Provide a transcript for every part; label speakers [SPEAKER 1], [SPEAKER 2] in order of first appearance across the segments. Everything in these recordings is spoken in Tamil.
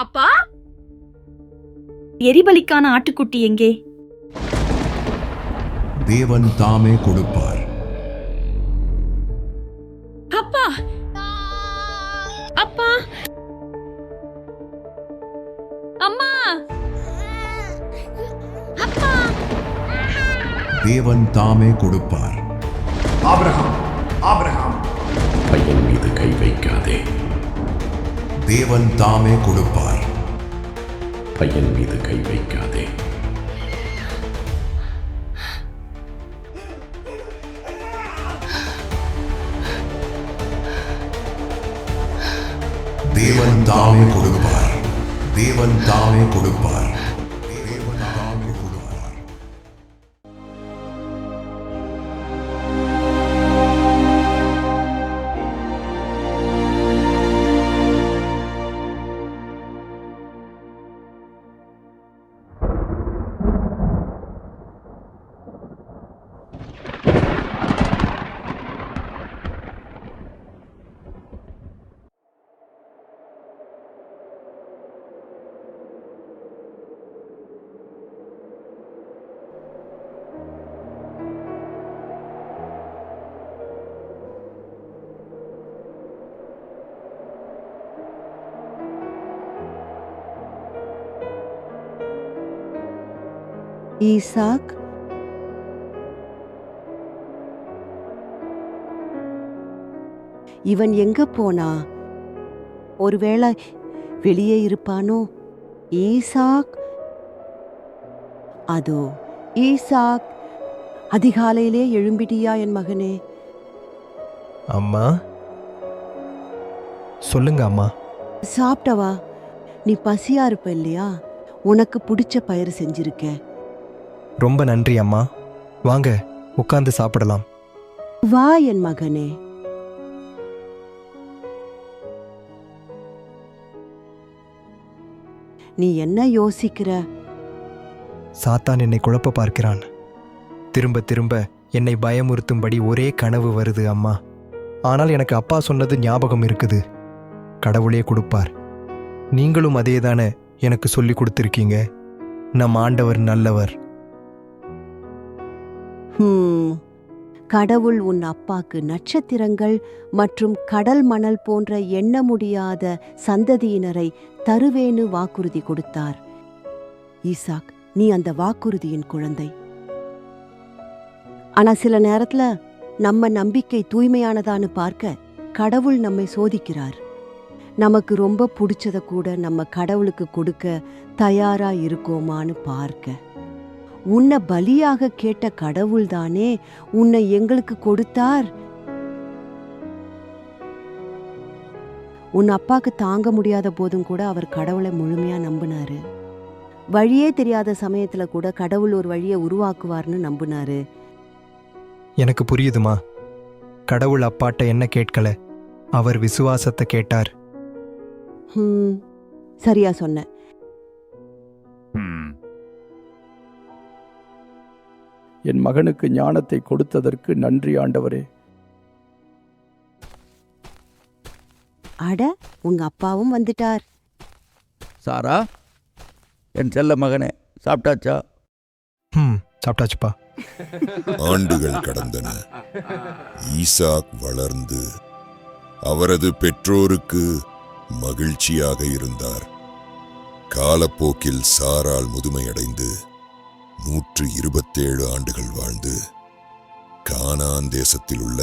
[SPEAKER 1] அப்பா, எரிபலிக்கான ஆட்டுக்குட்டி எங்கே?
[SPEAKER 2] தேவன் தாமே கொடுப்பார்.
[SPEAKER 1] அப்பா, அப்பா, அம்மா, அப்பா.
[SPEAKER 2] தேவன் தாமே கொடுப்பார்.
[SPEAKER 3] ஆபிரகாம், ஆபிரகாம்,
[SPEAKER 4] பையன் மீது கை வைக்காதே.
[SPEAKER 2] தேவன் தாமே கொடுப்பார்.
[SPEAKER 4] பையன் மீது கை வைக்காதே.
[SPEAKER 2] தேவன் தாமே கொடுப்பார். தேவன் தாமே கொடுப்பார். தேவன் தாமே கொடுப்பார்.
[SPEAKER 5] ஈசாக், இவன் எங்க போனா? ஒருவேளை வெளியே இருப்பானோ? ஈசாக், அதோ ஈசாக், அதிகாலையிலே எழும்பிட்டியா என் மகனே?
[SPEAKER 6] அம்மா, சொல்லுங்க அம்மா.
[SPEAKER 5] சாப்பிட்டவா? நீ பசியா இருப்ப இல்லையா? உனக்கு பிடிச்ச பயிர் செஞ்சிருக்கேன்.
[SPEAKER 6] ரொம்ப நன்றி அம்மா. வாங்க உட்கார்ந்து சாப்பிடலாம்.
[SPEAKER 5] வா என் மகனே. நீ என்ன யோசிக்கிற?
[SPEAKER 6] சாத்தான் என்னை குழப்ப பார்க்கிறான். திரும்ப திரும்ப என்னை பயமுறுத்தும்படி ஒரே கனவு வருது அம்மா. ஆனால் எனக்கு அப்பா சொன்னது ஞாபகம் இருக்குது. கடவுளே கொடுப்பார். நீங்களும் அதேதானே எனக்கு சொல்லி கொடுத்துருக்கீங்க. நம் ஆண்டவர் நல்லவர்.
[SPEAKER 5] கடவுள் உன் அப்பாக்கு நட்சத்திரங்கள் மற்றும் கடல் மணல் போன்ற எண்ண முடியாத சந்ததியினரை தருவேன்னு வாக்குறுதி கொடுத்தார். ஈசாக், நீ அந்த வாக்குறுதியின் குழந்தை. ஆனா சில நேரத்துல நம்ம நம்பிக்கை தூய்மையானதான்னு பார்க்க கடவுள் நம்மை சோதிக்கிறார். நமக்கு ரொம்ப பிடிச்சத கூட நம்ம கடவுளுக்கு கொடுக்க தயாரா இருக்கோமான்னு பார்க்க. உன்னை பலியாக கேட்ட கடவுள் தானே உன்னை எங்களுக்கு கொடுத்தார். உன் அப்பாக்கு தாங்க முடியாத போதும் கூட அவர் கடவுளை முழுமையா நம்பினாரு. வழியே தெரியாத சமயத்துல கூட கடவுள் ஒரு வழியை உருவாக்குவார்னு நம்பினாரு.
[SPEAKER 6] எனக்கு புரியுதுமா. கடவுள் அப்பாட்ட என்ன கேட்கல, அவர் விசுவாசத்தை கேட்டார்.
[SPEAKER 5] சரியா சொன்ன.
[SPEAKER 7] என் மகனுக்கு ஞானத்தை கொடுத்ததற்கு நன்றி ஆண்டவரே.
[SPEAKER 5] அட, உங்க அப்பாவும் வந்துட்டார்.
[SPEAKER 8] சாரா, என் செல்ல மகனே, சாப்பிட்டாச்சா?
[SPEAKER 6] சாப்பிட்டாச்சுப்பா.
[SPEAKER 9] ஆண்டுகள் கடந்தன. ஈசாக் வளர்ந்து அவரது பெற்றோருக்கு மகிழ்ச்சியாக இருந்தார். காலப்போக்கில் சாராள் முதுமையடைந்து 127 ஆண்டுகள் வாழ்ந்து கானான் தேசத்தில் உள்ள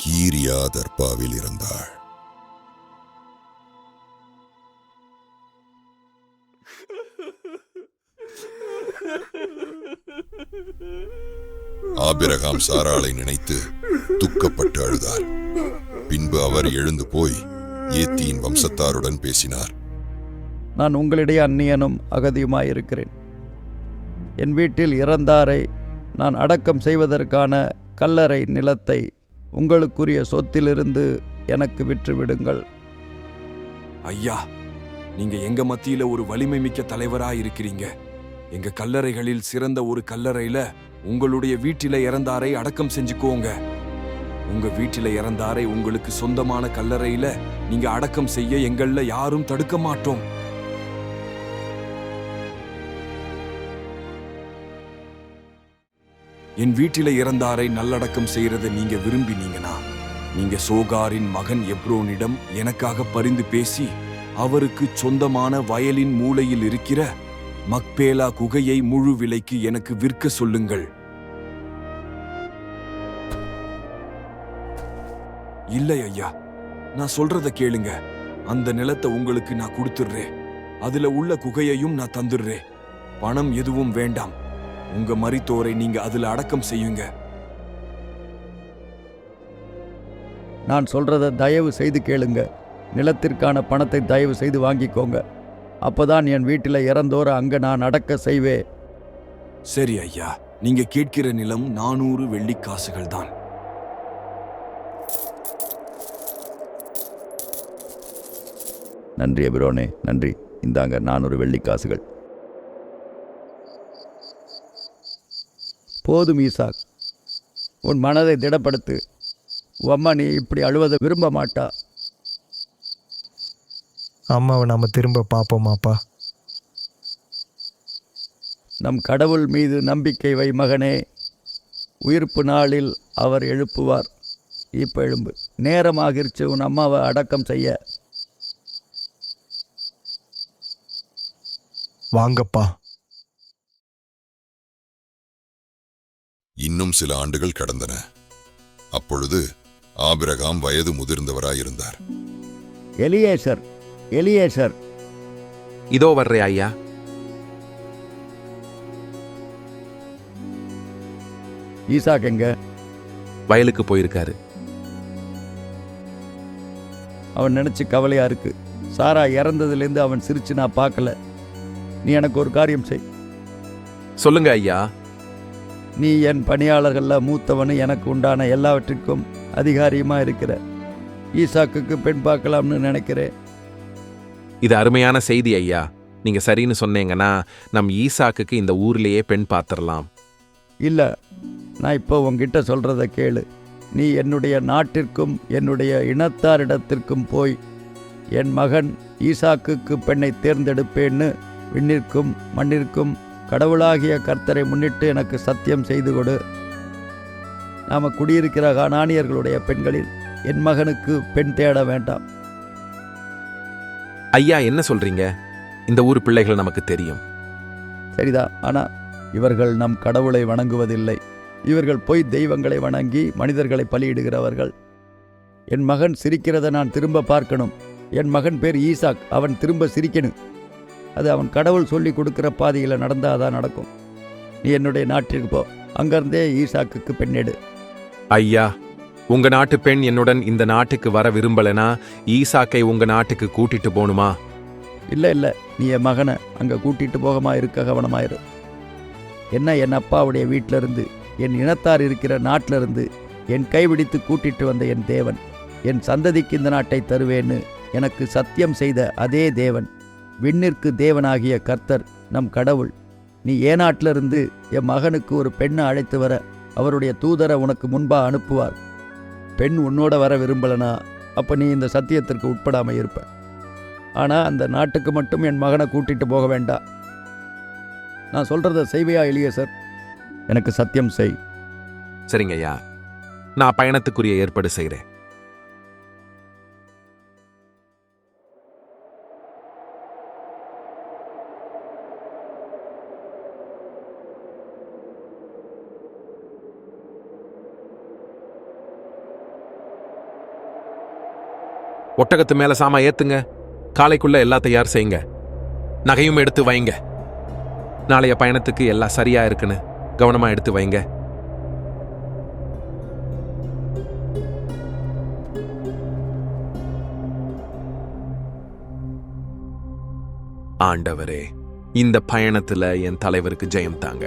[SPEAKER 9] கீரியா தர்பாவில் இருந்தாள். ஆபிரகாம் சாராளை நினைத்து துக்கப்பட்டு அழுதார். பின்பு அவர் எழுந்து போய் ஏத்தியின் வம்சத்தாருடன் பேசினார்.
[SPEAKER 8] நான் உங்களிடையே அந்நியனும் அகதியுமாயிருக்கிறேன். என் வீட்டில் இறந்தாரை நான் அடக்கம் செய்வதற்கான கல்லறை நிலத்தை உங்களுக்குரிய சொத்திலிருந்து எனக்கு விற்றுவிடுங்கள்.
[SPEAKER 10] ஐயா, நீங்க எங்க மத்தியில ஒரு வலிமை மிக்க தலைவரா இருக்கிறீங்க. எங்க கல்லறைகளில் சிறந்த ஒரு கல்லறையில உங்களுடைய வீட்டில இறந்தாரை அடக்கம் செஞ்சுக்கோங்க. உங்க வீட்டில இறந்தாரை உங்களுக்கு சொந்தமான கல்லறையில நீங்க அடக்கம் செய்ய எங்கள்ல யாரும் தடுக்க மாட்டோம். என் வீட்டில இறந்தாரை நல்லடக்கம் செய்யறத நீங்க விரும்பினீங்கன்னா நீங்க சோகாரின் மகன் எப்ரோனிடம் எனக்காக பரிந்து பேசி அவருக்கு சொந்தமான வயலின் மூலையில் இருக்கிற மக்பேலா குகையை முழு விலைக்கு எனக்கு விற்க சொல்லுங்கள். இல்லை ஐயா, நான் சொல்றத கேளுங்க. அந்த நிலத்தை உங்களுக்கு நான் கொடுத்துடுறேன். அதுல உள்ள குகையையும் நான் தந்துடுறேன். பணம் எதுவும் வேண்டாம். உங்க மரித்தோரை நீங்க அதுல அடக்கம் செய்யுங்க.
[SPEAKER 8] நான் சொல்றத தயவு செய்து கேளுங்க. நிலத்திற்கான பணத்தை தயவு செய்து வாங்கிக்கோங்க. அப்பதான் என் வீட்டில் இறந்தோரை அங்க நான் அடக்க செய்வேன்.
[SPEAKER 10] சரி ஐயா, நீங்க கேட்கிற நிலம் 400 வெள்ளிக்காசுகள் தான்.
[SPEAKER 8] நன்றி எபிரோனே, நன்றி. இந்தாங்க 400 வெள்ளிக்காசுகள். போதும் ஈசாக், உன் மனதை திடப்படுத்து. உன் அம்மா நீ இப்படி அழுவதை விரும்ப மாட்டா.
[SPEAKER 6] அம்மாவை நாம் திரும்ப பார்ப்போமாப்பா.
[SPEAKER 8] நம் கடவுள் மீது நம்பிக்கை வை மகனே. உயிர்ப்பு நாளில் அவர் எழுப்புவார். இப்ப எழும்பு, நேரமாகிருச்சு உன் அம்மாவை அடக்கம் செய்ய.
[SPEAKER 6] வாங்கப்பா.
[SPEAKER 9] இன்னும் சில ஆண்டுகள் கடந்தன. அப்பொழுது ஆபிரகாம் வயது முதிர்ந்தவராயிருந்தார்.
[SPEAKER 8] எலியேசர், எலியேசர்.
[SPEAKER 11] இதோ வர்றே ஐயா.
[SPEAKER 8] ஈசாக் எங்க?
[SPEAKER 11] வயலுக்கு போயிருக்காரு.
[SPEAKER 8] அவன் நினைச்சு கவலையா இருக்கு. சாரா இறந்ததுலேருந்து அவன் சிரிச்சு நான் பார்க்கல. நீ எனக்கு ஒரு காரியம் செய்.
[SPEAKER 11] சொல்லுங்க ஐயா.
[SPEAKER 8] நீ என் பணியாளர்களில் மூத்தவனு, எனக்கு உண்டான எல்லாவற்றிற்கும் அதிகாரியுமா இருக்கிற. ஈசாக்குக்கு பெண் பார்க்கலாம்னு நினைக்கிறேன்.
[SPEAKER 11] இது அருமையான செய்தி ஐயா. நீங்க சரின்னு சொன்னீங்கன்னா நம் ஈசாக்குக்கு இந்த ஊர்லேயே பெண் பார்த்துடலாம்.
[SPEAKER 8] இல்லை, நான் இப்போ உங்ககிட்ட சொல்கிறத கேளு. நீ என்னுடைய நாட்டிற்கும் என்னுடைய இனத்தாரிடத்திற்கும் போய் என் மகன் ஈசாக்குக்கு பெண்ணை தேர்ந்தெடுப்பேன்னு விண்ணிற்கும் மண்ணிற்கும் கடவுளாகிய கர்த்தரை முன்னிட்டு எனக்கு சத்தியம் செய்து கொடு. நாம் குடியிருக்கிற கானானியர்களுடைய பெண்களில் என் மகனுக்கு பெண் தேட வேண்டாம்.
[SPEAKER 11] ஐயா என்ன சொல்றீங்க? இந்த ஊர் பிள்ளைகள் நமக்கு தெரியும்.
[SPEAKER 8] சரிதான், ஆனால் இவர்கள் நம் கடவுளை வணங்குவதில்லை. இவர்கள் பொய் தெய்வங்களை வணங்கி மனிதர்களை பலியிடுகிறவர்கள். என் மகன் சிரிக்கிறத நான் திரும்ப பார்க்கணும். என் மகன் பேர் ஈசாக், அவன் திரும்ப சிரிக்கணும். அது அவன் கடவுள் சொல்லி கொடுக்குற பாதையில் நடந்தாதான் நடக்கும். நீ என்னுடைய நாட்டிற்கு போ, அங்கிருந்தே ஈசாக்குக்கு பெண்ணெடு.
[SPEAKER 11] ஐயா, உங்க நாட்டு பெண் என்னுடன் இந்த நாட்டுக்கு வர விரும்பலனா ஈசாக்கை உங்க நாட்டுக்கு கூட்டிட்டு போகணுமா?
[SPEAKER 8] இல்லை இல்லை, நீ என் மகனை அங்கே கூட்டிட்டு போகமா இருக்க கவனமாயிரு. என்ன என் அப்பாவுடைய வீட்டிலிருந்து, என் இனத்தார் இருக்கிற நாட்டிலிருந்து என் கைபிடித்து கூட்டிட்டு வந்த என் தேவன், என் சந்ததிக்கு இந்த நாட்டை தருவேன்னு எனக்கு சத்தியம் செய்த அதே தேவன், விண்ணிற்கு தேவனாகிய கர்த்தர் நம் கடவுள். நீ ஏநாட்டிலிருந்து என் மகனுக்கு ஒரு பெண்ணை அழைத்து வர அவருடைய தூதரை உனக்கு முன்பா அனுப்புவார். பெண் உன்னோட வர விரும்பலனா அப்போ நீ இந்த சத்தியத்திற்கு உட்படாமல் இருப்ப. ஆனால் அந்த நாட்டுக்கு மட்டும் என் மகனை கூட்டிட்டு போக வேண்டாம். நான் சொல்கிறத செய்வையா எலியேசர்? எனக்கு சத்தியம் செய்.
[SPEAKER 11] சரிங்க ஐயா, நான் பயணத்துக்குரிய ஏற்பாடு செய்கிறேன். ஒட்டகத்து மேல சாமா ஏத்துங்க. காலைக்குள்ள எல்லாம் தயார் செய்யுங்க. நகையும் எடுத்து வைங்க. நாளைய பயணத்துக்கு எல்லாம் சரியா இருக்குன்னு கவனமா எடுத்து வைங்க. ஆண்டவரே, இந்த பயணத்துல என் தலைவருக்கு ஜெயம் தாங்க.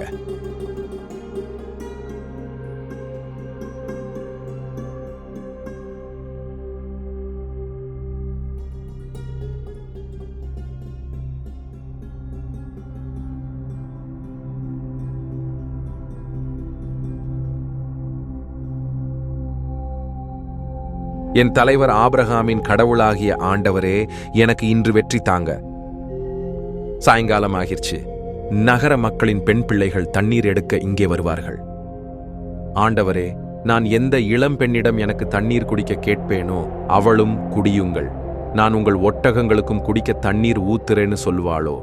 [SPEAKER 11] என் தலைவர் ஆபிரகாமின் கடவுளாகிய ஆண்டவரே, எனக்கு இன்று வெற்றி தாங்க. சாயங்காலம் ஆகிருச்சு. நகர மக்களின் பெண் பிள்ளைகள் தண்ணீர் எடுக்க இங்கே வருவார்கள். ஆண்டவரே, நான் எந்த இளம் பெண்ணிடம் எனக்கு தண்ணீர் குடிக்க கேட்பேனோ அவளும் குடியுங்கள். நான் உங்கள் ஒட்டகங்களுக்கும் குடிக்க தண்ணீர் ஊத்துறேன்னு சொல்லுவாளோ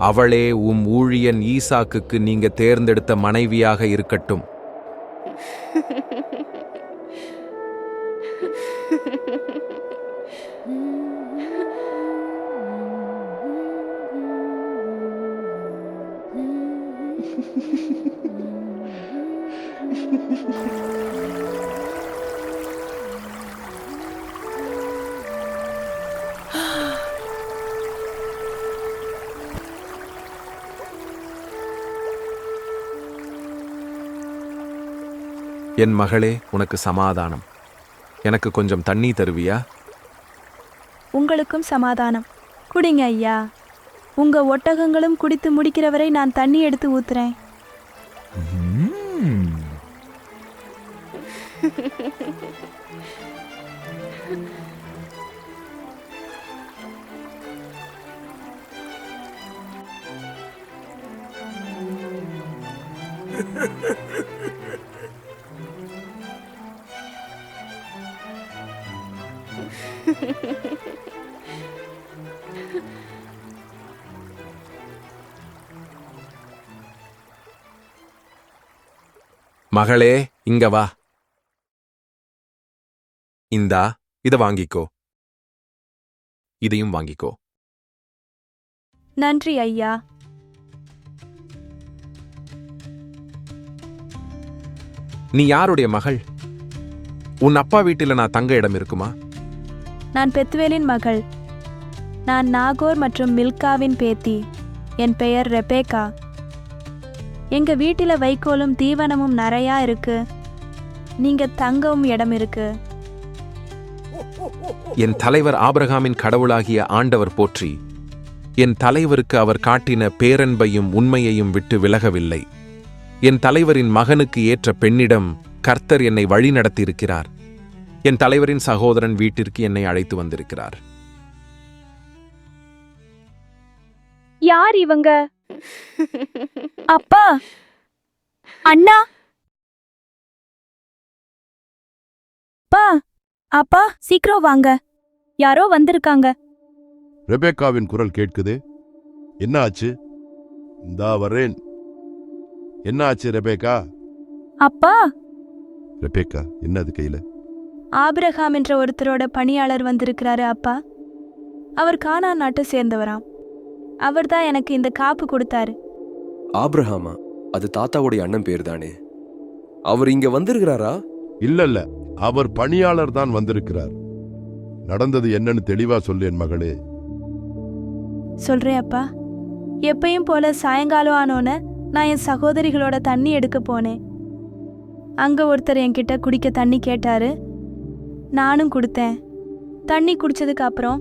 [SPEAKER 11] அவளே உம் ஊழியன் ஈசாக்குக்கு நீங்க தேர்ந்தெடுத்த மனைவியாக இருக்கட்டும். என் மகளே, உனக்கு சமாதானம். எனக்கு கொஞ்சம் தண்ணி தருவியா?
[SPEAKER 1] உங்களுக்கும் சமாதானம். குடிங்க ஐயா. உங்க ஒட்டகங்களும் குடித்து முடிக்கிறவரை நான் தண்ணி எடுத்து ஊத்துறேன்.
[SPEAKER 11] மகளே, இங்க வா. இந்தா, இத வாங்கிக்கோ. இதையும் வாங்கிக்கோ.
[SPEAKER 1] நன்றி ஐயா.
[SPEAKER 11] நீ யாருடைய மகள்? உன் அப்பா வீட்டில நான் தங்க இடம் இருக்குமா?
[SPEAKER 1] நான் பெத்துவேலின் மகள். நான் நாகோர் மற்றும் மில்காவின் பேத்தி. என் பெயர் ரெபேக்கா. எங்க வீட்டில வைக்கோலும் தீவனமும் நிறையா இருக்கு. நீங்க தங்கவும் இடம் இருக்கு.
[SPEAKER 11] என் தலைவர் ஆபிரகாமின் கடவுளாகிய ஆண்டவர் போற்றி. என் தலைவருக்கு அவர் காட்டின பேரன்பையும் உண்மையையும் விட்டு விலகவில்லை. என் தலைவரின் மகனுக்கு ஏற்ற பெண்ணிடம் கர்த்தர் என்னை வழி நடத்தியிருக்கிறார். என் தலைவரின் சகோதரன் வீட்டிற்கு என்னை அழைத்து வந்திருக்கிறார்.
[SPEAKER 1] யார் இவங்க? அப்பா, அண்ணா, அப்பா, அப்பா, சீக்கிரம் வாங்க. யாரோ வந்திருக்காங்க.
[SPEAKER 12] ரெபேக்காவின் குரல் கேட்குது. என்ன ஆச்சு? இந்தா வரேன். என்ன ஆச்சு ரெபேக்கா?
[SPEAKER 1] அப்பா,
[SPEAKER 12] ரெபேக்கா, என்ன அது கையில?
[SPEAKER 1] ஆபிரகாம் என்ற ஒருத்தரோட பணியாளர் வந்திருக்கிறாரு அப்பா. அவர் கானான் நாட்டை சேர்ந்தவராம். அவர்தான் எனக்கு இந்த காப்பு கொடுத்தாரு.
[SPEAKER 10] ஆபிரகாமா? அது தாத்தாவுடைய அண்ணன் பேர் தானே. அவர் இங்க வந்திருக்கிறாரா?
[SPEAKER 12] இல்ல, அவர் பணியாளர் தான் வந்திருக்கிறார். நடந்தது என்னன்னு தெளிவா சொல்லு என் மகளே.
[SPEAKER 1] சொல்றேன் அப்பா. எப்பயும் போல சாயங்காலம் ஆனோன்னு நான் என் சகோதரிகளோட தண்ணி எடுக்க போனேன். அங்க ஒருத்தர் என்கிட்ட குடிக்க தண்ணி கேட்டாரு. நானும் கொடுத்தேன். தண்ணி குடிச்சதுக்கு அப்புறம்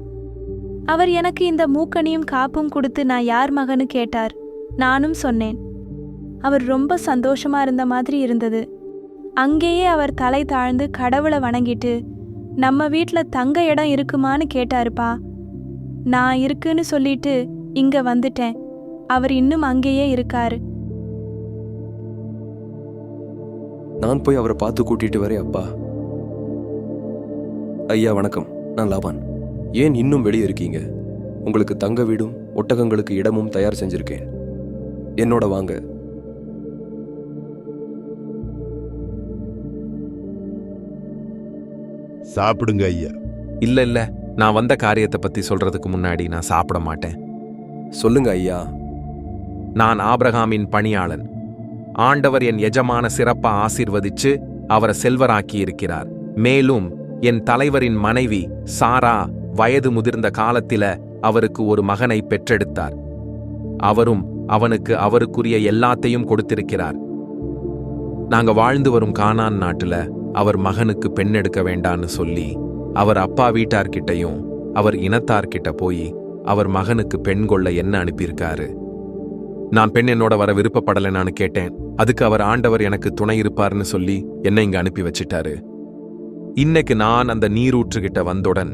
[SPEAKER 1] அவர் எனக்கு இந்த மூக்கணியும் காப்பும் கொடுத்து நான் யார் மகனு கேட்டார். நானும் சொன்னேன். அவர் ரொம்ப சந்தோஷமா இருந்த மாதிரி இருந்தது. அங்கேயே அவர் தலை தாழ்ந்து கடவுளை வணங்கிட்டு நம்ம வீட்ல தங்க இடம் இருக்குமான்னு கேட்டாருப்பா. நான் இருக்குன்னு சொல்லிட்டு இங்க வந்துட்டேன். அவர் இன்னும் அங்கேயே இருக்காரு.
[SPEAKER 10] நான் போய் அவரை பார்த்து கூட்டிட்டு வரேன் அப்பா. ஐயா வணக்கம், நான் லாபான். ஏன் இன்னும் வெளியே இருக்கீங்க? உங்களுக்கு தங்க வீடும் ஒட்டகங்களுக்கு இடமும் தயார் செஞ்சிருக்கேன். என்னோட வாங்க.
[SPEAKER 12] சாப்பிடுங்க ஐயா.
[SPEAKER 11] இல்ல, நான் வந்த காரியத்தை பத்தி சொல்றதுக்கு முன்னாடி நான் சாப்பிட மாட்டேன்.
[SPEAKER 10] சொல்லுங்க ஐயா.
[SPEAKER 11] நான் ஆபிரகாமின் பணியாளன். ஆண்டவர் என் எஜமான சிறப்பா ஆசீர்வதிச்சு அவரை செல்வராக்கி இருக்கிறார். மேலும் என் தலைவரின் மனைவி சாரா வயது முதிர்ந்த காலத்தில அவருக்கு ஒரு மகனை பெற்றெடுத்தார். அவரும் அவனுக்கு அவருக்குரிய எல்லாத்தையும் கொடுத்திருக்கிறார். நாங்க வாழ்ந்து வரும் கானான் நாட்டுல அவர் மகனுக்கு பெண் எடுக்க வேண்டான்னு சொல்லி அவர் அப்பா வீட்டார்கிட்டையும் அவர் இனத்தார்கிட்ட போய் அவர் மகனுக்கு பெண் கொள்ள என்ன அனுப்பியிருக்காரு. நான் பெண் என்னோட வர விருப்பப்படலைன்னு கேட்டேன். அதுக்கு அவர் ஆண்டவர் எனக்கு துணை இருப்பார்னு சொல்லி என்னை இங்க அனுப்பி வச்சிட்டாரு. இன்னைக்கு நான் அந்த நீரூற்றுகிட்ட வந்தவுடன்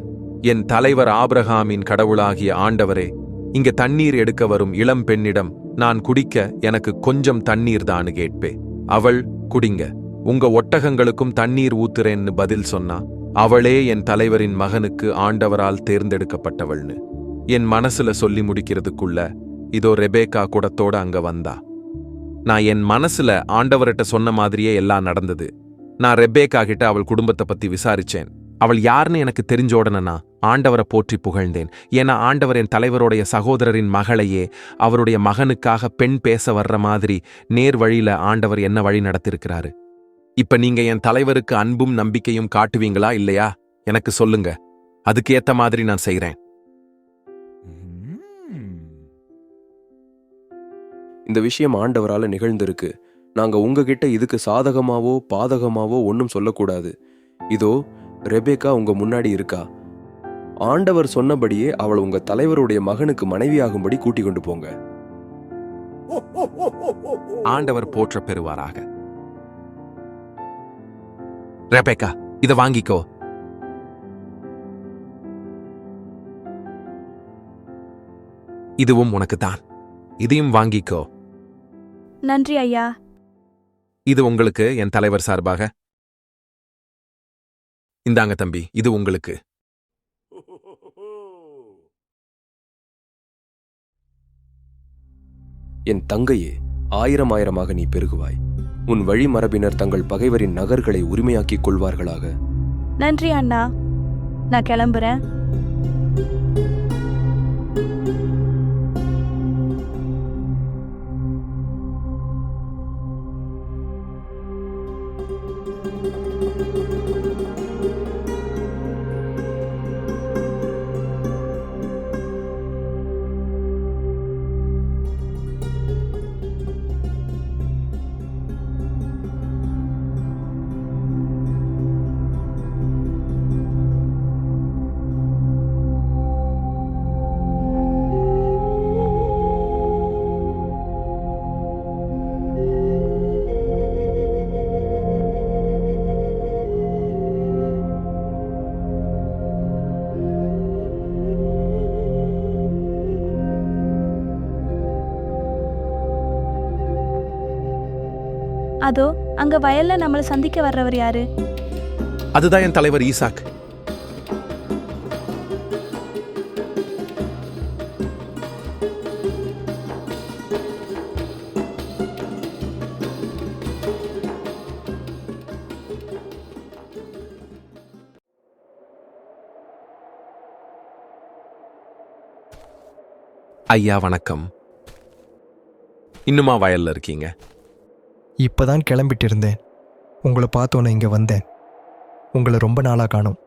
[SPEAKER 11] என் தலைவர் ஆபிரகாமின் கடவுளாகிய ஆண்டவரே, இங்க தண்ணீர் எடுக்க வரும் இளம் பெண்ணிடம் நான் குடிக்க எனக்கு கொஞ்சம் தண்ணீர் தான்னு கேட்பே. அவள் குடிங்க, உங்க ஒட்டகங்களுக்கும் தண்ணீர் ஊத்துறேன்னு பதில் சொன்னா. அவளே என் தலைவரின் மகனுக்கு ஆண்டவரால் தேர்ந்தெடுக்கப்பட்டவள்னு என் மனசுல சொல்லி முடிக்கிறதுக்குள்ள இதோ ரெபேக்கா குடத்தோட அங்க வந்தா. நான் என் மனசுல ஆண்டவர்கிட்ட சொன்ன மாதிரியே எல்லாம் நடந்தது. நான் ரெபேக்கா கிட்ட அவள் குடும்பத்தை பத்தி விசாரிச்சேன். அவள் யாருன்னு எனக்கு தெரிஞ்ச உடனே நான் ஆண்டவரை போற்றி புகழ்ந்தேன். ஏன்னா ஆண்டவர் என் தலைவருடைய சகோதரரின் மகளையே அவருடைய மகனுக்காக பெண் பேச வர்ற மாதிரி நேர் வழியில ஆண்டவர் என்ன வழி நடத்திருக்கிறாரு. இப்ப நீங்க என் தலைவருக்கு அன்பும் நம்பிக்கையும் காட்டுவீங்களா இல்லையா எனக்கு சொல்லுங்க. அதுக்கு ஏத்த மாதிரி நான் செய்றேன்.
[SPEAKER 13] இந்த விஷயம் ஆண்டவரால நிகழ்ந்திருக்கு. நாங்க உங்ககிட்ட இதுக்கு சாதகமாவோ பாதகமாவோ ஒன்றும் சொல்லக்கூடாது. இதோ ரெபேக்கா உங்க முன்னாடி இருக்கா. ஆண்டவர் சொன்னபடியே அவள் உங்க தலைவருடைய மகனுக்கு மனைவியாகும்படி கூட்டிக் கொண்டு போங்க.
[SPEAKER 11] ஆண்டவர் போற்ற பெறுவாராக. ரெபேக்கா, இத வாங்கிக்கோ. இதுவும் உனக்கு தான். இதையும் வாங்கிக்கோ.
[SPEAKER 1] நன்றி ஐயா.
[SPEAKER 11] இது உங்களுக்கு என் தலைவர் சார்பாக. இந்தாங்க தம்பி, இது உங்களுக்கு.
[SPEAKER 13] என் தங்கையே, 1000 நீ பெருகுவாய். உன் வழிமரபினர் தங்கள் பகைவரின் நகர்களை உரிமையாக்கிக் கொள்வார்களாக.
[SPEAKER 1] நன்றி அண்ணா. நான் கிளம்புறேன். அதோ அங்க வயல்ல நம்மளை சந்திக்க வர்றவர் யாரு?
[SPEAKER 11] அதுதான் என் தலைவர் ஈசாக். ஐயா வணக்கம். இன்னுமா வயல்ல இருக்கீங்க?
[SPEAKER 6] இப்பதான் கிளம்பிட்டு இருந்தேன். உங்களை பார்த்தோன்னே இங்கே வந்தேன். உங்களை ரொம்ப நாளாக காணோம்.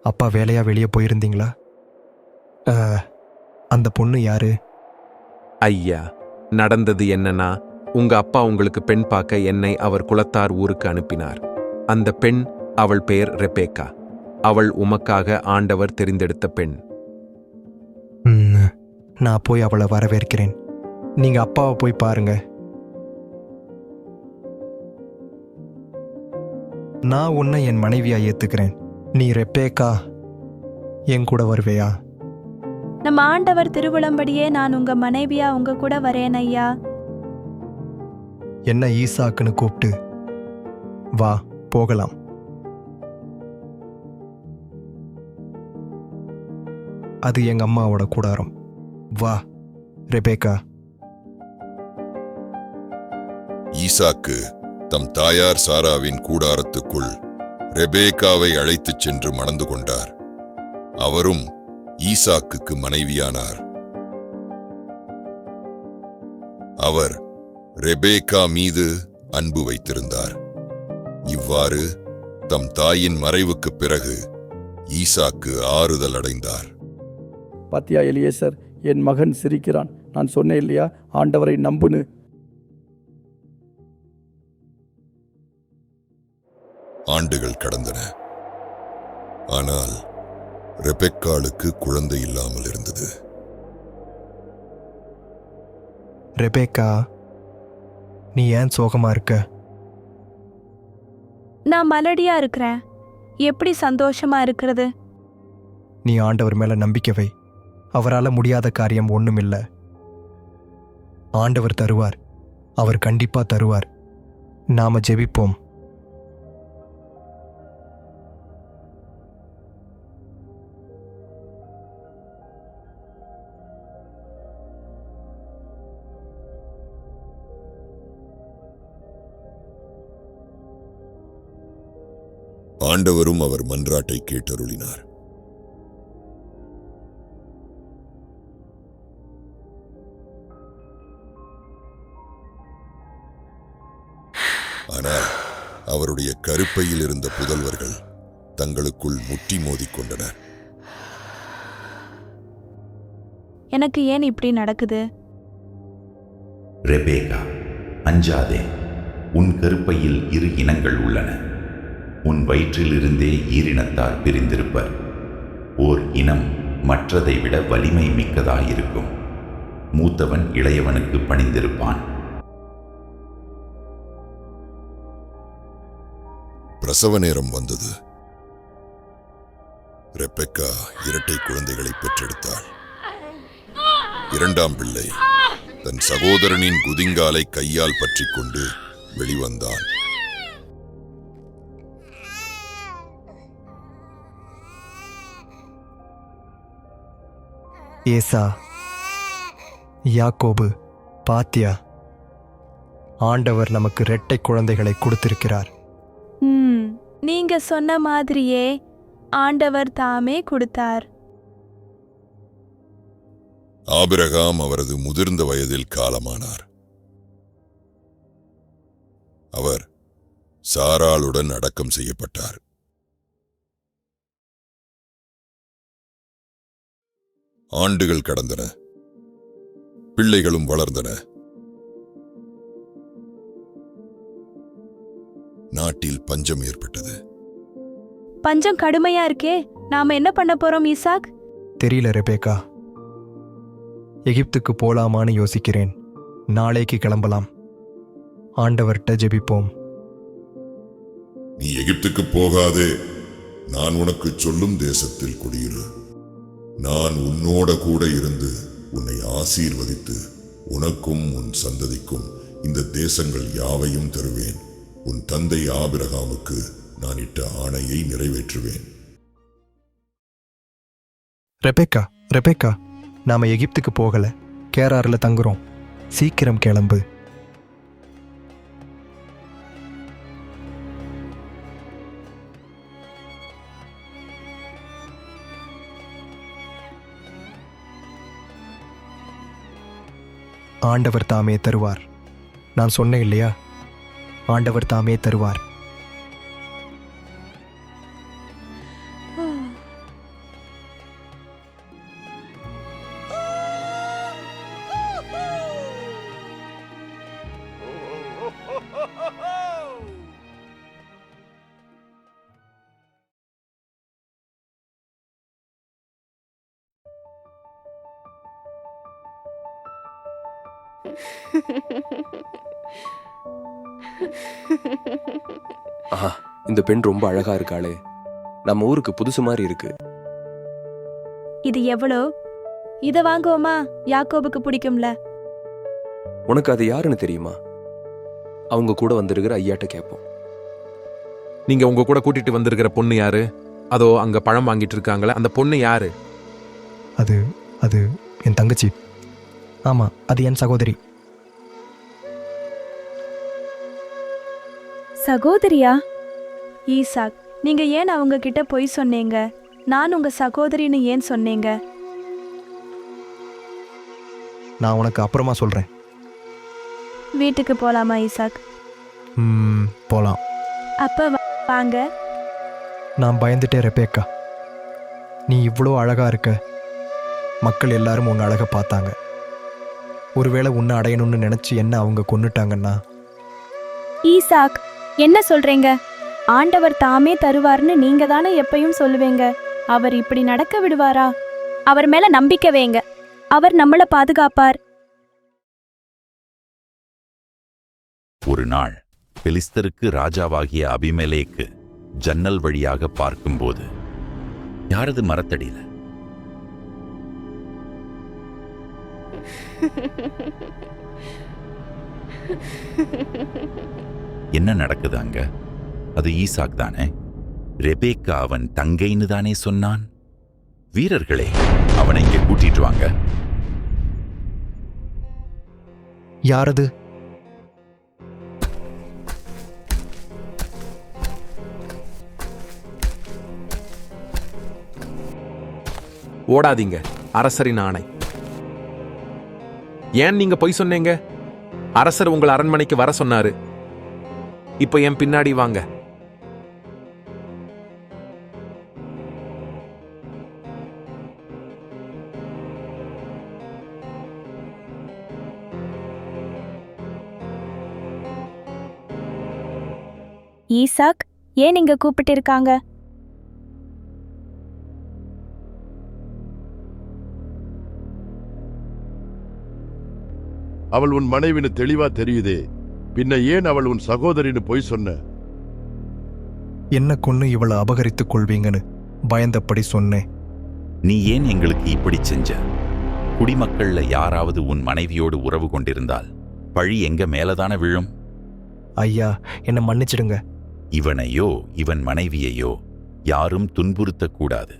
[SPEAKER 6] அப்பா வேலையாக வெளியே போயிருந்தீங்களா? அந்த பொண்ணு யாரு?
[SPEAKER 11] ஐயா, நடந்தது என்னன்னா, உங்க அப்பா உங்களுக்கு பெண் பார்க்க என்னை அவர் குலத்தார் ஊருக்கு அனுப்பினார். அந்த பெண், அவள் பெயர் ரெபேக்கா. அவள் உமக்காக ஆண்டவர் தெரிந்தெடுத்த பெண்.
[SPEAKER 6] நான் போய் அவளை வரவேற்கிறேன். நீங்க அப்பாவை போய் பாருங்க. நான் உன்னை என் மனைவியா ஏத்துக்கிறேன். நீ ரெபேக்கா என் கூட வருவேயா?
[SPEAKER 1] நம்ம ஆண்டவர் திருவிழம்படியே நான் உங்க மனைவியா உங்க கூட வரேன் ஐயா.
[SPEAKER 6] என்ன ஈசாக்குன்னு கூப்பிட்டு வா, போகலாம். அது எங்க அம்மாவோட கூடாரம். வா ரெபேக்கா.
[SPEAKER 9] ஈசாக்கு தம் தாயார் சாராவின் கூடாரத்துக்குள் ரெபேக்காவை அழைத்துச் சென்று மணந்து கொண்டார். அவரும் ஈசாக்குக்கு மனைவியானார். அவர் ரெபேக்கா மீது அன்பு வைத்திருந்தார். இவ்வாறு தம் தாயின் மறைவுக்குப் பிறகு ஈசாக்கு ஆறுதல் அடைந்தார்.
[SPEAKER 7] பாத்தியா எலியேசர், என் மகன் சிரிக்கிறான். நான் சொன்னேன் இல்லையா, ஆண்டவரை நம்புன்னு.
[SPEAKER 9] ஆண்டுகள் கடந்தன. ஆனால் ரெபெக்காளுக்கு குழந்தை இல்லாமல் இருந்தது.
[SPEAKER 6] ரெபேக்கா, நீ ஏன் சோகமா இருக்க?
[SPEAKER 1] நான் மலடியா இருக்கிறேன். எப்படி சந்தோஷமா இருக்கிறது?
[SPEAKER 6] நீ ஆண்டவர் மேல நம்பிக்கை வை. அவரால் முடியாத காரியம் ஒண்ணுமில்ல. ஆண்டவர் தருவார். அவர் கண்டிப்பா தருவார். நாம ஜெபிப்போம்.
[SPEAKER 9] ஆண்டவரும் அவர் மன்றாட்டை கேட்டருளினார். ஆனால் அவருடைய கருப்பையில் இருந்த புதல்வர்கள் தங்களுக்குள் முட்டி மோதிக்கொண்டனர்.
[SPEAKER 1] எனக்கு ஏன் இப்படி நடக்குது?
[SPEAKER 14] ரெபேக்கா, அஞ்சாதே. உன் கருப்பையில் 2 இனங்கள் உள்ளன. உன் வயிற்றிலிருந்தே ஈரினத்தார் பிரிந்திருப்பர். ஓர் இனம் மற்றதை விட வலிமை மிக்கதாயிருக்கும். மூத்தவன் இளையவனுக்கு பணிந்திருப்பான்.
[SPEAKER 9] பிரசவ நேரம் வந்தது. ரெபெக்கா 2 குழந்தைகளை பெற்றெடுத்தாள். 2ஆம் பிள்ளை தன் சகோதரனின் குதிங்காலை கையால் பற்றிக் கொண்டு வெளிவந்தான்.
[SPEAKER 6] ஏசா, யாக்கோபு, பாத்தியா, ஆண்டவர் நமக்கு 2 குழந்தைகளை கொடுத்திருக்கிறார்.
[SPEAKER 1] நீங்க சொன்ன மாதிரியே ஆண்டவர் தாமே கொடுத்தார்.
[SPEAKER 9] ஆபிரகாம் அவரது முதிர்ந்த வயதில் காலமானார். அவர் சாராளுடன் அடக்கம் செய்யப்பட்டார். ஆண்டுகள் கடந்தன. பிள்ளைகளும் வளர்ந்தன. நாட்டில் பஞ்சம் ஏற்பட்டது.
[SPEAKER 1] பஞ்சம் கடுமையா இருக்கே, நாம என்ன பண்ண போறோம் ஈசாக்?
[SPEAKER 6] தெரியல ரெபேக்கா. எகிப்துக்கு போலாமான்னு யோசிக்கிறேன். நாளைக்கு கிளம்பலாம். ஆண்டவர்கிட்ட ஜெபிப்போம்.
[SPEAKER 9] நீ எகிப்துக்கு போகாதே. நான் உனக்கு சொல்லும் தேசத்தில் குடியிரு. நான் உன்னோட கூட இருந்து உன்னை ஆசீர்வதித்து உனக்கும் உன் சந்ததிக்கும் இந்த தேசங்கள் யாவையும் தருவேன். உன் தந்தை ஆபிரகாமுக்கு நான் இட்ட ஆணையை நிறைவேற்றுவேன்.
[SPEAKER 6] ரெபேக்கா, ரெபேக்கா, நாம எகிப்துக்கு போகல, கேரார்ல தங்குறோம். சீக்கிரம் கிளம்பு. ஆண்டவர் தாமே தருவார். நான் சொன்னேன் இல்லையா, ஆண்டவர் தாமே தருவார்.
[SPEAKER 13] ஆஹா, இந்த பெண் ரொம்ப அழகா இருக்காளே. நம்ம ஊருக்கு புதுசு மாதிரி இருக்கு.
[SPEAKER 1] இது எவ்வளோ? இத வாங்குவோமா? யாக்கோபுக்கு பிடிக்கும்ல.
[SPEAKER 13] உனக்கு அது யாருன்னு தெரியுமா? அவங்க கூட வந்திருக்கிற ஐயாட்ட கேட்போம்.
[SPEAKER 11] நீங்க உங்க கூட கூட்டிட்டு வந்திருக்கிற பொண்ணு யாரு? அதோ அங்க பழம் வாங்கிட்டு இருக்காங்களே, அந்த பொண்ணு யாரு?
[SPEAKER 6] அது அது என் தங்கச்சி. ஆமா, அது என் சகோதரி.
[SPEAKER 1] சகோதரியா? ஈசாக், நீங்க ஏன் அவங்க கிட்ட போய் சொன்னீங்க? நான் உங்க சகோதரின்னு ஏன் சொன்னீங்க?
[SPEAKER 6] நான் உனக்கு அப்புறமா சொல்றேன்.
[SPEAKER 1] வீட்டுக்கு போலாமா ஈசாக்?
[SPEAKER 6] போலாம்.
[SPEAKER 1] அப்ப வாங்க.
[SPEAKER 6] நான் பயந்துட்டே ரெபேக்கா. நீ இவ்வளோ அழகா இருக்க. மக்கள் எல்லாரும் உன் அழகை பார்த்தாங்க. ஒருவேளை உன்னை அடையணும்னு நினைச்சு என்ன அவங்க கொன்னுட்டாங்கன்னா?
[SPEAKER 1] ஈசாக், என்ன சொல்றீங்க? ஆண்டவர் தாமே தருவார்னு நீங்க தானே எப்பயும் சொல்லுவீங்க. அவர் இப்படி நடக்க விடுவாரா? அவர் மேல நம்பிக்கை வைங்க. அவர் நம்மள பாதுகாப்பார்.
[SPEAKER 14] ஒரு நாள் பெலிஸ்தருக்கு ராஜாவாகிய அபிமெலேக்கு ஜன்னல் வழியாக பார்க்கும்போது, யாரது மரத்தடியில? என்ன நடக்குது அங்க? அது ஈசாக் தானே? ரெபேக்கா அவன் தங்கைன்னு தானே சொன்னான். வீரர்களே, அவனை இங்க கூட்டிட்டு வாங்க.
[SPEAKER 6] யாரது?
[SPEAKER 11] ஓடாதீங்க, அரசரின் ஆணை. ஏன் நீங்க பொய் சொன்னீங்க? அரசர் உங்கள் அரண்மனைக்கு வர சொன்னாரு. இப்ப என் பின்னாடி வாங்க.
[SPEAKER 1] ஈசாக், ஏன் இங்க கூப்பிட்டு இருக்காங்க?
[SPEAKER 12] அவள் உன் மனைவின்னு தெளிவா தெரியுதே, பின்ன ஏன் அவள் உன் சகோதரின்னு பொய் சொன்ன?
[SPEAKER 6] என்ன கொன்னு இவளை அபகரித்துக் கொள்வீங்கன்னு பயந்தபடி சொன்னேன்.
[SPEAKER 14] நீ ஏன் எங்களுக்கு இப்படி செஞ்ச? குடிமக்கள்ல யாராவது உன் மனைவியோடு உறவு கொண்டிருந்தால் பழி எங்க மேலதான விழும்.
[SPEAKER 6] ஐயா, என்னை மன்னிச்சிடுங்க.
[SPEAKER 14] இவனையோ இவன் மனைவியையோ யாரும் துன்புறுத்தக்கூடாது.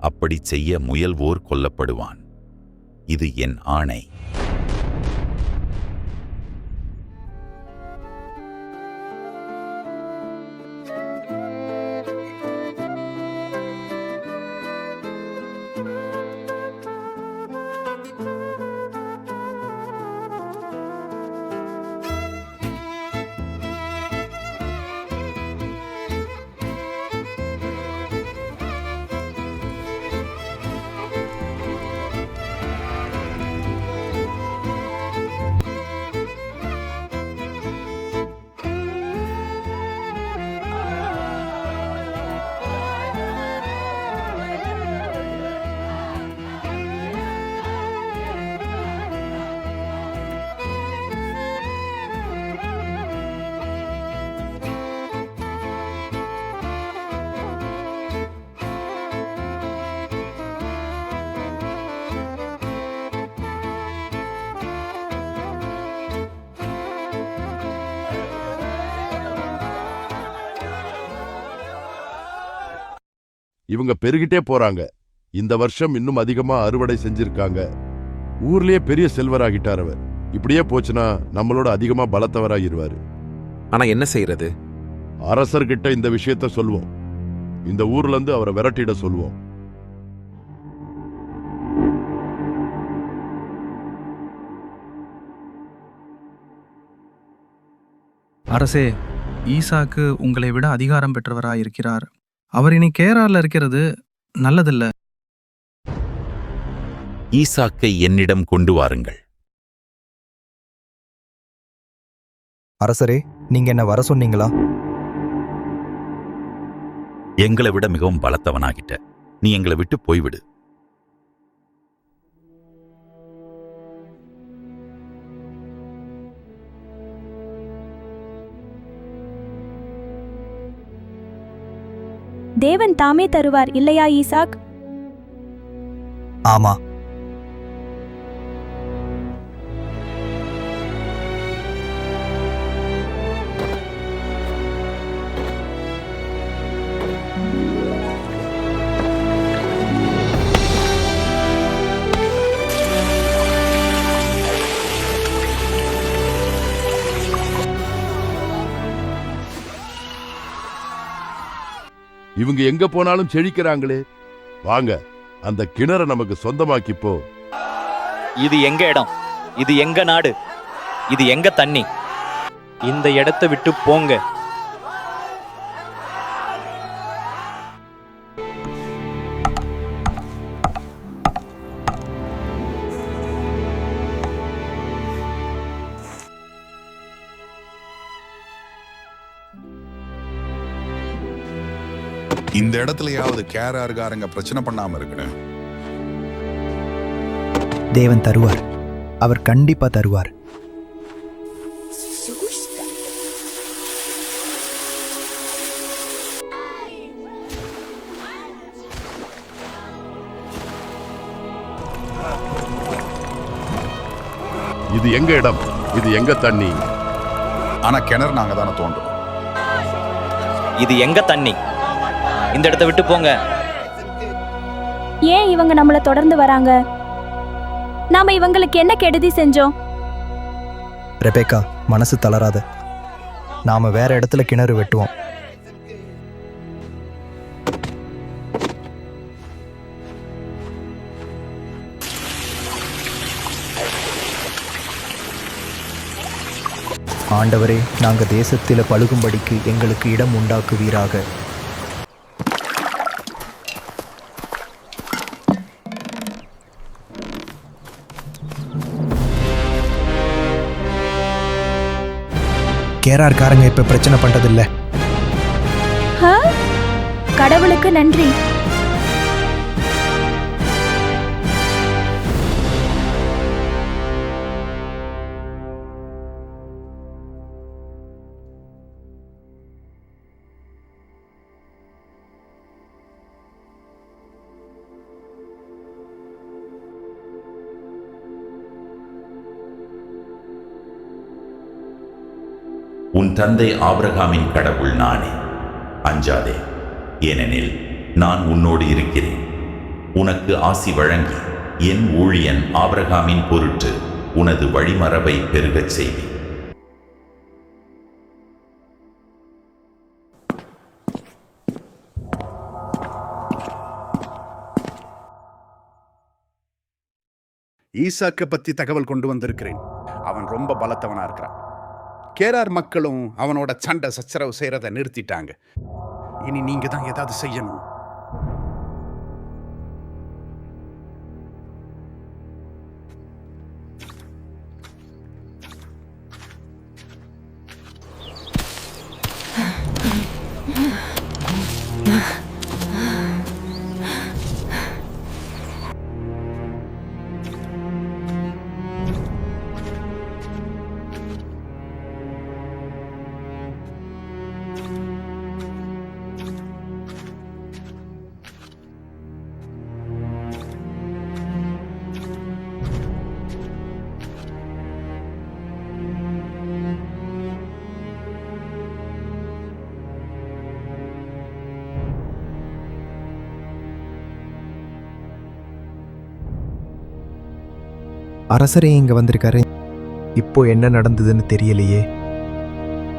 [SPEAKER 14] அப்படி செய்ய முயல்வோர் கொல்லப்படுவான். இது என் ஆணை.
[SPEAKER 12] இவங்க பெருகிட்டே போறாங்க. இந்த வருஷம் இன்னும் அதிகமா அறுவடை செஞ்சிருக்காங்க. ஊர்லயே பெரிய செல்வராகிட்டார் அவர். இப்படியே போச்சுன்னா நம்மளோட அதிகமா பலத்தவராகிருவாரு.
[SPEAKER 11] ஆனா என்ன செய்யறது?
[SPEAKER 12] அரசர்கிட்ட இந்த விஷயத்த சொல்வோம். இந்த ஊர்ல இருந்து அவரை விரட்டிட சொல்வோம்.
[SPEAKER 15] அரசே, ஈசாக்கு உங்களை விட அதிகாரம் பெற்றவராயிருக்கிறார். அவர் இனி கேரார்ல இருக்கிறது நல்லதில்ல.
[SPEAKER 14] ஈசாக்கை என்னிடம் கொண்டு வாருங்கள்.
[SPEAKER 6] அரசரே, நீங்க என்ன வர சொன்னீங்களா?
[SPEAKER 14] எங்களை விட மிகவும் பலத்தவனாகிட்ட. நீ எங்களை விட்டு போய்விடு.
[SPEAKER 1] தேவன் தாமே தருவார் இல்லையா ஈசாக்?
[SPEAKER 6] ஆமா.
[SPEAKER 12] இவங்க எங்க போனாலும் செழிக்கிறாங்களே. வாங்க, அந்த கிணறை நமக்கு சொந்தமாக்கிப்போ.
[SPEAKER 16] இது எங்க இடம், இது எங்க நாடு, இது எங்க தண்ணி. இந்த இடத்தை விட்டு போங்க.
[SPEAKER 17] இந்த இடத்துலயாவது கேரார்காரங்க பிரச்சனை பண்ணாம இருக்கணும்.
[SPEAKER 6] தேவன் தருவார். அவர் கண்டிப்பா தருவார்.
[SPEAKER 12] இது எங்க இடம், இது எங்க தண்ணி.
[SPEAKER 17] ஆனா கிணறு நாங்க தானே தோண்டும்.
[SPEAKER 16] இது எங்க தண்ணி. இந்த இடத்தை விட்டு போங்க.
[SPEAKER 1] ஏன் இவங்க நம்மள தொடர்ந்து வராங்க? நாம இவங்களுக்கு என்ன கெடுதி செஞ்சோம்?
[SPEAKER 6] ரெபேக்கா, மனசு தளராத. நாம வேற இடத்துல கிணறு வெட்டுவோம். ஆண்டவரே, நாங்கள் தேசத்தில் பழுகும்படிக்கு எங்களுக்கு இடம் உண்டாக்குவீராக. கேரார்காரங்க இப்ப பிரச்சனை பண்றதில்ல.
[SPEAKER 1] கடவுளுக்கு நன்றி.
[SPEAKER 14] உன் தந்தை ஆபிரகாமின் கடவுள் நானே. அஞ்சாதே, ஏனெனில் நான் உன்னோடு இருக்கிறேன். உனக்கு ஆசி வழங்கி என் ஊழியன் ஆபிரகாமின் பொருட்டு உனது வழிமரபை பெருகச் செய்வேன்.
[SPEAKER 17] ஈசாக்க பத்தி தகவல் கொண்டு வந்திருக்கிறேன். அவன் ரொம்ப பலத்தவனா இருக்கிறான். கேரார் மக்களும் அவனோட சண்டை சச்சரவு செய்யறதை நிறுத்திட்டாங்க. இனி நீங்க தான் ஏதாவது செய்யணும்.
[SPEAKER 6] அரசரே இங்க வந்திருக்காரு. இப்போ என்ன நடந்ததுன்னு தெரியலையே.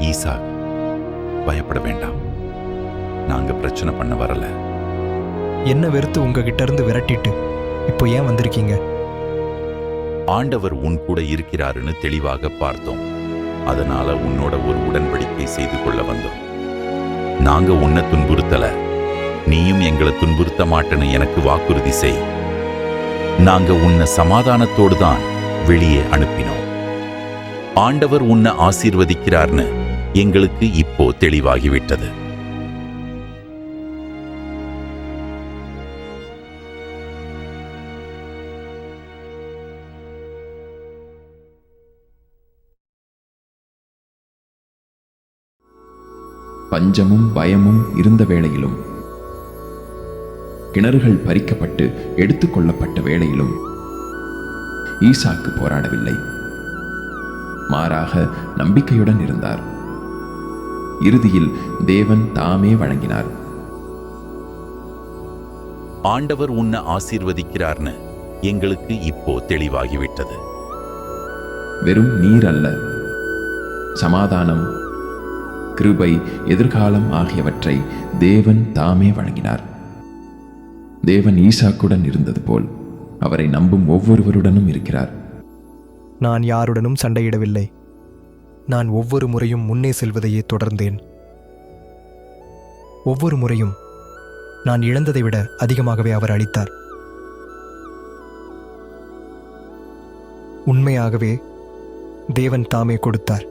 [SPEAKER 14] ஈசாக், பயப்பட வேண்டாம். நாங்க பிரச்சனை பண்ண வரல.
[SPEAKER 6] என்ன வெறுத்து உங்ககிட்ட இருந்து விரட்டிட்டு இப்போ ஏன் வந்திருக்கீங்க?
[SPEAKER 14] ஆண்டவர் உன் கூட இருக்கிறாருன்னு தெளிவாக பார்த்தோம். அதனால உன்னோட ஒரு உடன்படிக்கை செய்து கொள்ள வந்தோம். நாங்க உன்னை துன்புறுத்தல, நீயும் எங்களை துன்புறுத்த மாட்டேன்னு எனக்கு வாக்குறுதி செய். நாங்க உன்னை சமாதானத்தோடு தான் வெளியே அனுப்பினோம். ஆண்டவர் உன்னை ஆசீர்வதிக்கிறார்னு எங்களுக்கு இப்போ தெளிவாகிவிட்டது.
[SPEAKER 18] பஞ்சமும் பயமும் இருந்த வேளையிலும், கிணறுகள் பறிக்கப்பட்டு எடுத்துக்கொள்ளப்பட்ட வேளையிலும் ஈசாக்கு போராடவில்லை. மாறாக நம்பிக்கையுடன் இருந்தார். இறுதியில் தேவன் தாமே வழங்கினார்.
[SPEAKER 14] ஆண்டவர் உன்னை ஆசீர்வதிக்கிறார்னு எங்களுக்கு இப்போ தெளிவாகிவிட்டது.
[SPEAKER 18] வெறும் நீர் அல்ல, சமாதானம், கிருபை, எதிர்காலம் ஆகியவற்றை தேவன் தாமே வழங்கினார். தேவன் ஈசாக்குடன் இருந்தது போல் அவரை நம்பும் ஒவ்வொருவருடனும் இருக்கிறார்.
[SPEAKER 6] நான் யாருடனும் சண்டையிடவில்லை. நான் ஒவ்வொரு முறையும் முன்னே செல்வதையே தொடர்ந்தேன். ஒவ்வொரு முறையும் நான் இழந்ததை விட அதிகமாகவே அவர் அளித்தார். உண்மையாகவே தேவன் தாமே கொடுத்தார்.